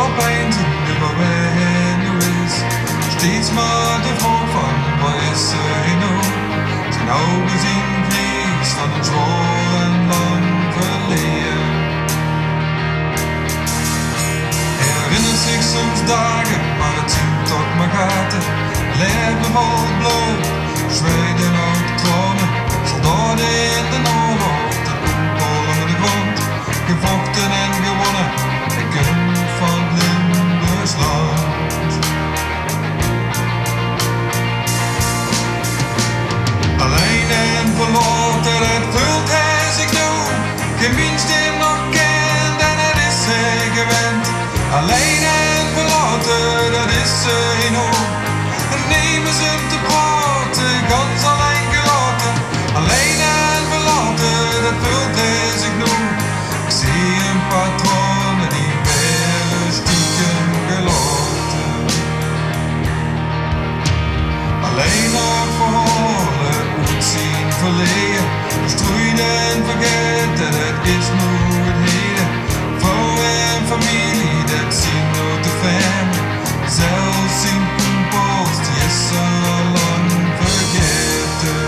op einzen über wer nu is. Steeds maar de vraag van, waar is ze nu? Zijn ogen zien vlies van een zwaar en lang verleden. Herinnert zich soms dagen, maar het zien toch maar gaten. Leven vol bloed, zweden uit tranen. Soldaten in de oorlog, de oorlog met de grond. Gevochten en gewonnen, ik kom van Limburgs land. Alleen en verlaten, het vult hij zich nu. Geen mens die hem nog kent en het is hij gewend. Alleen en verlaten, dat is hij nu. Nemen ze hem te praten, gans alleen gelaten. Alleen en verlaten, dat vult hij zich nu. Ik zie een patronen die werden stiekem gelaten. Alleen nog verhalen, uitzien verleden. Strooien en vergeten, dat is nu het heden. Vrouw en familie, dat zien nooit te ver. Zelfs zien post, die is al lang vergeten.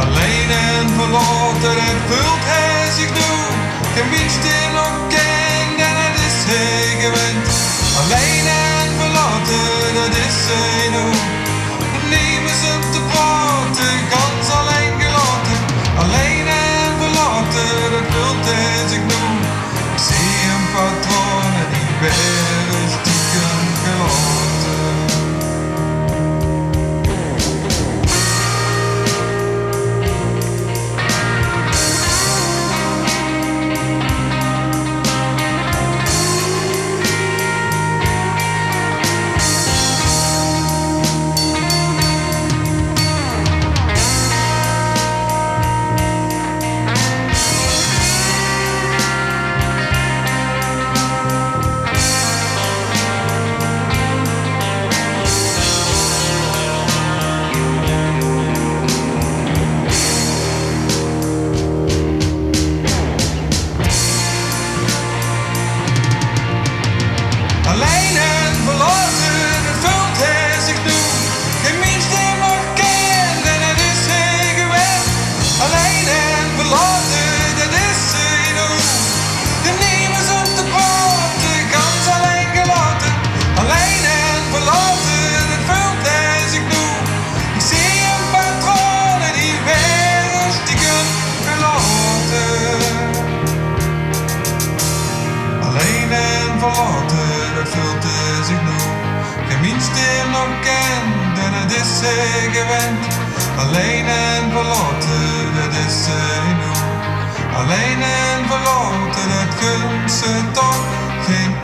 Alleen en verlaten, het vult hij zich nu. Geen mens die nog kent en het is hij gewend. Alleen en verlaten, dat is hij nu. Nemen ze hem te praten, gans alleen gelaten. Alleen en verlaten, dat vult hij zich nu. Ik zie een patronen die werden stiekem gelaten. Alleen en verlaten, het vult hij zich nu. Geen mens die hem nog kent en het is hij gewend. Alleen en verlaten, dat is hij nu. De nemen ze om te praten, gans alleen gelaten. Alleen en verlaten, dat vult hij zich nu. Ik zie een patronen die werden stiekem gelaten. Alleen en verlaten, dat vult hij zich nu. Geen mens die hem nog kent en het is hij gewend. Alleen en verlaten, dat is hij nu. Alleen en verlaten, dat gunt ze toch geen